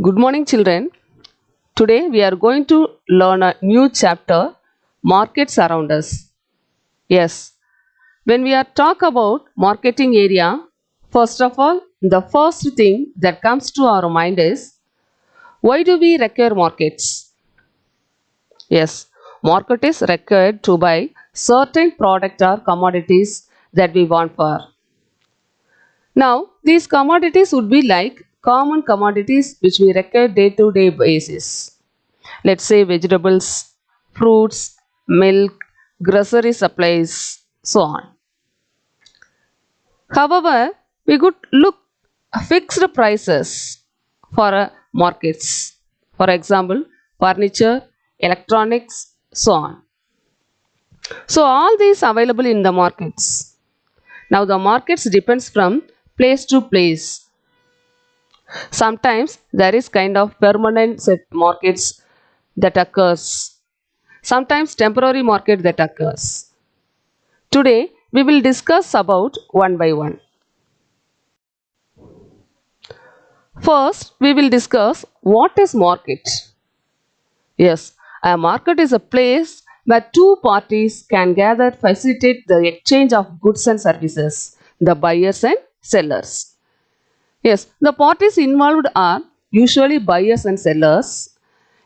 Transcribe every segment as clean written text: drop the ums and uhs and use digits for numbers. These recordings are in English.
Good morning, children. Today we are going to learn a new chapter Markets Around Us. Yes, when we are talk about marketing area, first of all, the first thing that comes to our mind is why do we require markets? Yes, market is required to buy certain product or commodities that we want for. Now, these commodities would be like common commodities which we require day to day basis. Let's say vegetables, fruits, milk, grocery supplies, so on. However, we could look fixed prices for markets. For example, furniture, electronics, so on. So all these available in the markets. Now the markets depends from place to place. Sometimes there is kind of permanent set markets that occurs. Sometimes temporary market that occurs. Today we will discuss about one by one. First we will discuss what is market. Yes, a market is a place where two parties can gather facilitate the exchange of goods and services, the buyers and sellers. Yes, the parties involved are usually buyers and sellers.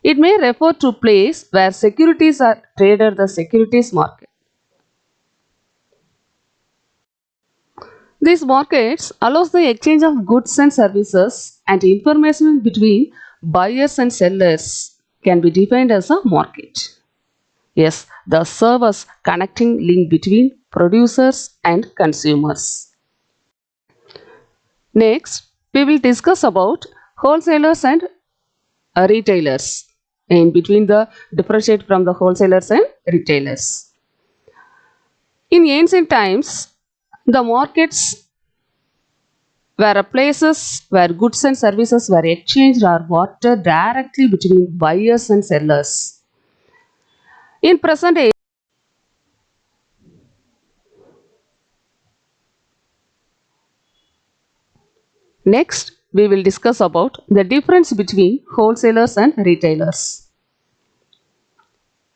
It may refer to place where securities are traded the securities market. These markets allows the exchange of goods and services and information between buyers and sellers can be defined as a market. Yes, the serve as connecting link between producers and consumers. Next, we will discuss about wholesalers and retailers in between the differentiate from the wholesalers and retailers. In ancient times, the markets were places where goods and services were exchanged or bartered directly between buyers and sellers. In present age, next we will discuss about the difference between wholesalers and retailers.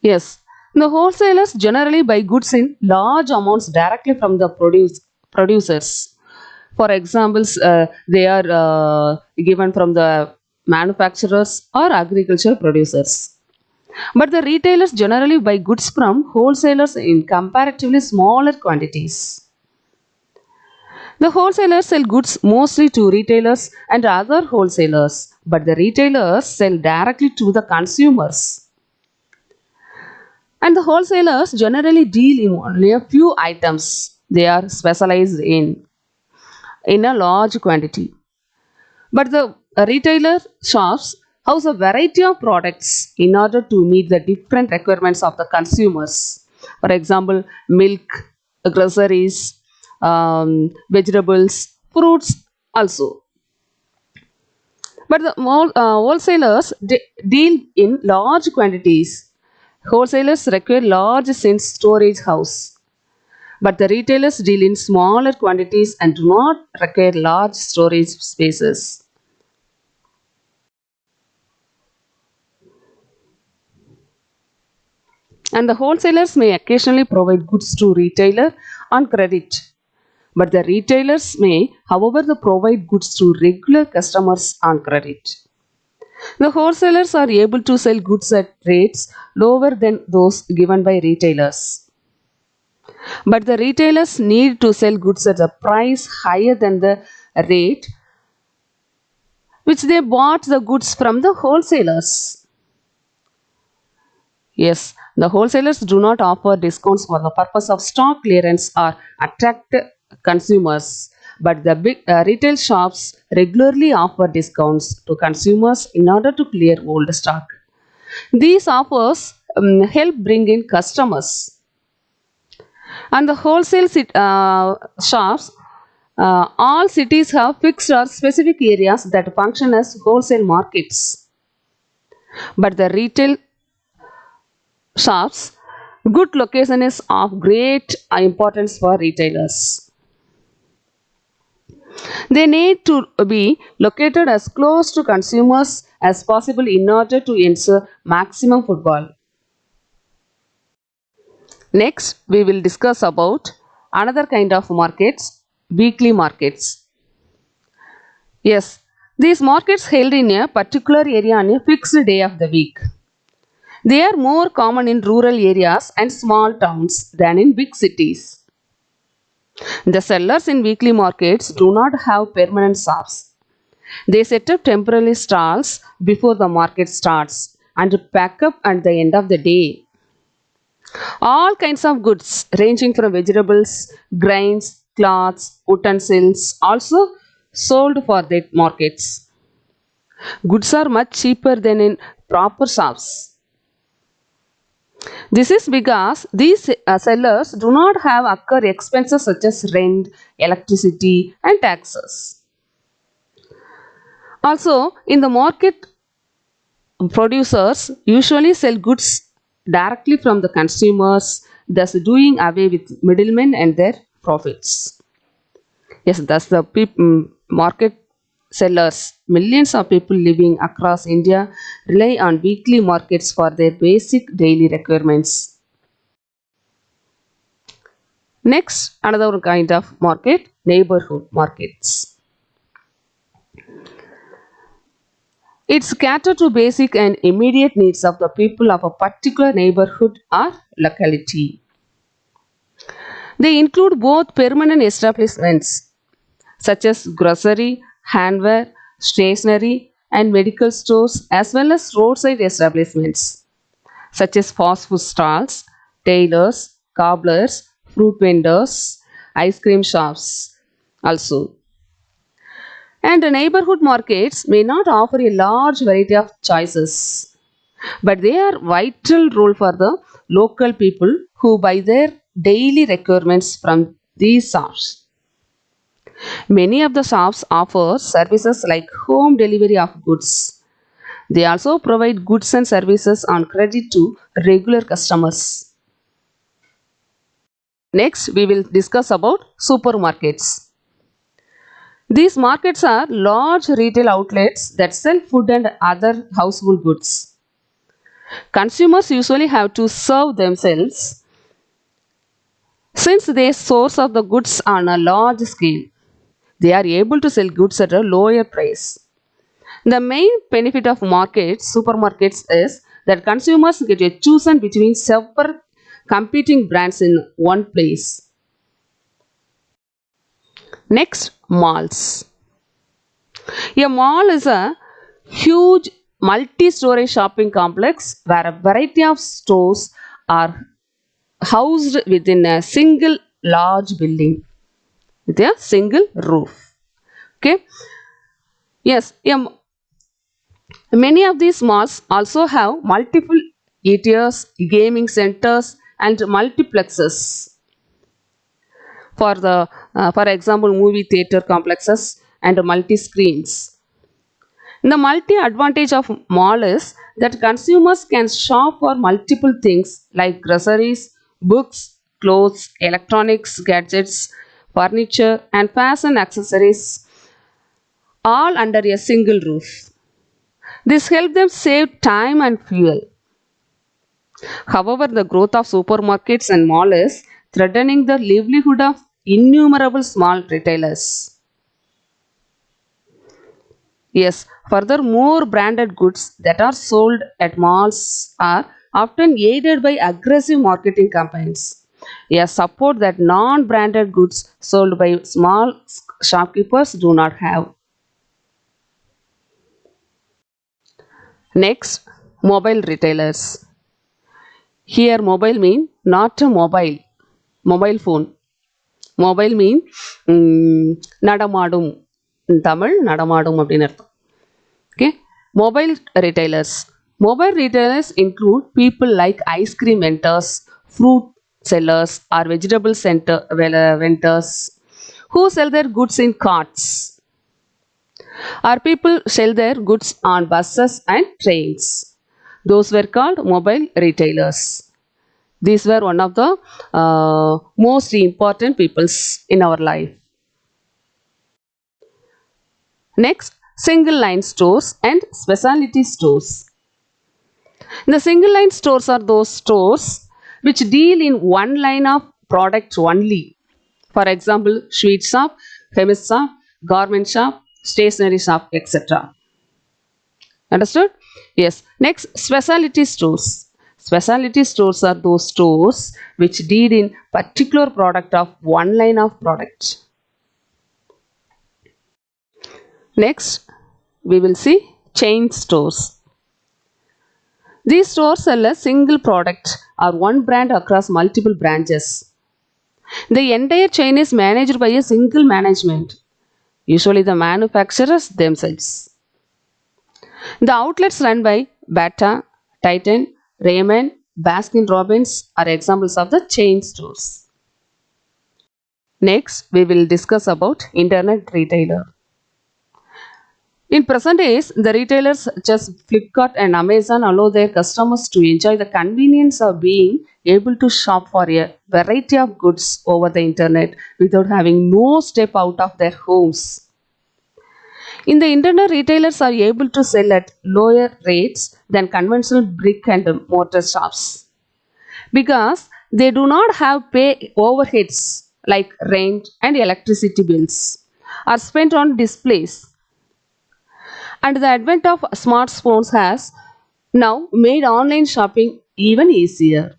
Yes, the wholesalers generally buy goods in large amounts directly from the producers. For examples, they are given from the manufacturers or agricultural producers. But the retailers generally buy goods from wholesalers in comparatively smaller quantities. The wholesalers sell goods mostly to retailers and other wholesalers, but the retailers sell directly to the consumers. And the wholesalers generally deal in only a few items they are specialized in a large quantity. But the retailer shops house a variety of products in order to meet the different requirements of the consumers. For example, milk, groceries, vegetables, fruits also. But the wholesalers deal in large quantities. Wholesalers require large sense storage house. But the retailers deal in smaller quantities and do not require large storage spaces. And the wholesalers may occasionally provide goods to retailer on credit. But the retailers may, however, provide goods to regular customers on credit. The wholesalers are able to sell goods at rates lower than those given by retailers. But the retailers need to sell goods at a price higher than the rate which they bought the goods from the wholesalers. Yes, the wholesalers do not offer discounts for the purpose of stock clearance or attract consumers, but the big retail shops regularly offer discounts to consumers in order to clear old stock. These offers help bring in customers, and the wholesale shops. All cities have fixed or specific areas that function as wholesale markets, but the retail shops good location is of great importance for retailers. They need to be located as close to consumers as possible in order to ensure maximum footfall. Next, we will discuss about another kind of markets, weekly markets. Yes, these markets held in a particular area on a fixed day of the week. They are more common in rural areas and small towns than in big cities. The sellers in weekly markets do not have permanent shops. They set up temporary stalls before the market starts and pack up at the end of the day. All kinds of goods, ranging from vegetables, grains, cloths, utensils, also sold for their markets. Goods are much cheaper than in proper shops. This is because these sellers do not have occur expenses such as rent, electricity, and taxes. Also, in the market, producers usually sell goods directly from the consumers, thus doing away with middlemen and their profits. Yes, thus the market sellers, millions of people living across India rely on weekly markets for their basic daily requirements. Next, another kind of market, neighborhood markets. It's cater to basic and immediate needs of the people of a particular neighborhood or locality. They include both permanent establishments such as grocery, handwear, stationery, and medical stores, as well as roadside establishments such as fast food stalls, tailors, cobblers, fruit vendors, ice cream shops also. And the neighborhood markets may not offer a large variety of choices, but they are vital role for the local people who buy their daily requirements from these shops. Many of the shops offer services like home delivery of goods. They also provide goods and services on credit to regular customers. Next, we will discuss about supermarkets. These markets are large retail outlets that sell food and other household goods. Consumers usually have to serve themselves since they source of the goods on a large scale. They are able to sell goods at a lower price. The main benefit of markets, supermarkets, is that consumers get a chosen between several competing brands in one place. Next, malls. A mall is a huge multi-story shopping complex where a variety of stores are housed within a single large building with a single roof. Okay. Yes. Many of these malls also have multiple eateries, gaming centers, and multiplexes for example, movie theater complexes and multi screens. The multi advantage of mall is that consumers can shop for multiple things like groceries, books, clothes, electronics, gadgets, furniture, and fashion accessories all under a single roof. This helps them save time and fuel. However, the growth of supermarkets and malls is threatening the livelihood of innumerable small retailers. Yes, further, more branded goods that are sold at malls are often aided by aggressive marketing campaigns. A support that non branded goods sold by small shopkeepers do not have. Next, mobile retailers. Here, mobile mean not a mobile phone. Mobile mean நடமாடும் தமிழ் நடமாடும் அப்படின்னு அர்த்தம். Okay, mobile retailers. Mobile retailers include people like ice cream vendors, fruit sellers, or vegetable vendors who sell their goods in carts. Or people sell their goods on buses and trains. Those were called mobile retailers. These were one of the most important peoples in our life. Next, single line stores and specialty stores. The single line stores are those stores which deal in one line of product only. For example, sweet shop, chemist shop, garment shop, stationery shop, etc. Understood? Yes. Next, specialty stores. Specialty stores are those stores which deal in particular product of one line of product. Next, we will see chain stores. These stores sell a single product or one brand across multiple branches. The entire chain is managed by a single management, usually the manufacturers themselves. The outlets run by Bata, Titan, Raymond, Baskin Robbins are examples of the chain stores. Next, we will discuss about internet retailer. In present days, the retailers such as Flipkart and Amazon allow their customers to enjoy the convenience of being able to shop for a variety of goods over the internet without having no step out of their homes. In the internet, retailers are able to sell at lower rates than conventional brick and mortar shops because they do not have pay overheads like rent and electricity bills are spent on displays, and the advent of smartphones has now made online shopping even easier.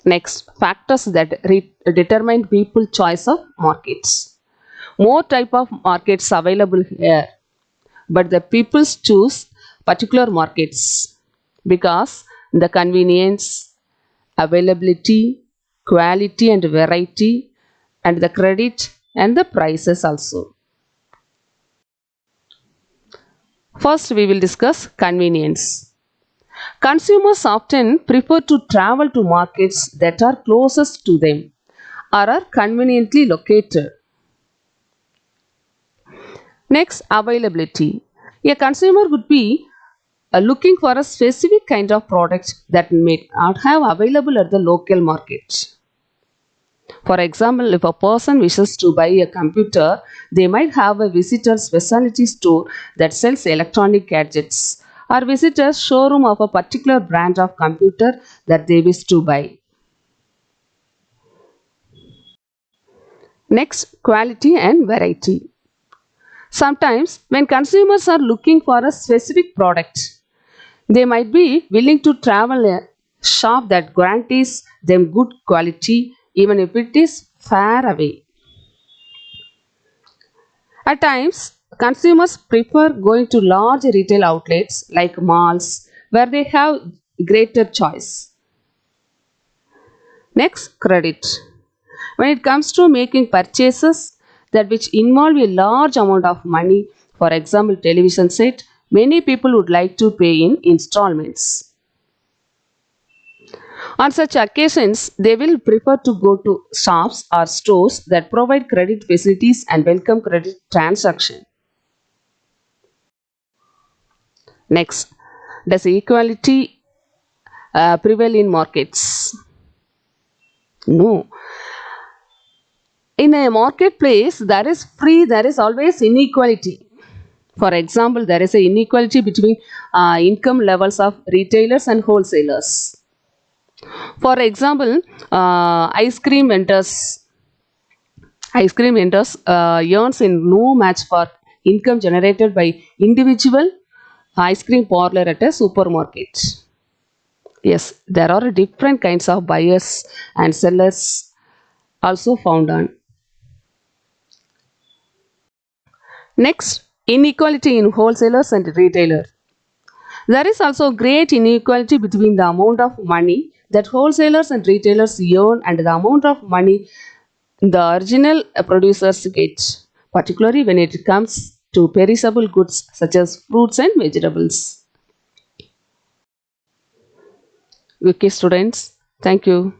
Next, factors that determine people's choice of markets. More type of markets available here, but the people choose particular markets because the convenience, availability, quality and variety, and the credit and the prices also. First, we will discuss convenience. Consumers often prefer to travel to markets that are closest to them or are conveniently located. Next, availability. A consumer would be looking for a specific kind of product that may not have available at the local market. For example, if a person wishes to buy a computer, they might have a visitor specialty store that sells electronic gadgets or visit a showroom of a particular brand of computer that they wish to buy. Next, quality and variety. Sometimes, when consumers are looking for a specific product, they might be willing to travel a shop that guarantees them good quality even if it is far away. At times, consumers prefer going to large retail outlets like malls where they have greater choice. Next, credit. When it comes to making purchases that which involve a large amount of money, for example, television set, many people would like to pay in installments. On such occasions, they will prefer to go to shops or stores that provide credit facilities and welcome credit transaction. Next, does equality prevail in markets? No. In a marketplace, there is always inequality. For example, there is an inequality between income levels of retailers and wholesalers. For example, ice cream vendors earns in no match for income generated by individual ice cream parlor at a supermarket. Yes, there are different kinds of buyers and sellers also found on. Next, inequality in wholesalers and retailers. There is also great inequality between the amount of money that wholesalers and retailers earn and the amount of money the original producers get, particularly when it comes to perishable goods such as fruits and vegetables. Okay, students, thank you.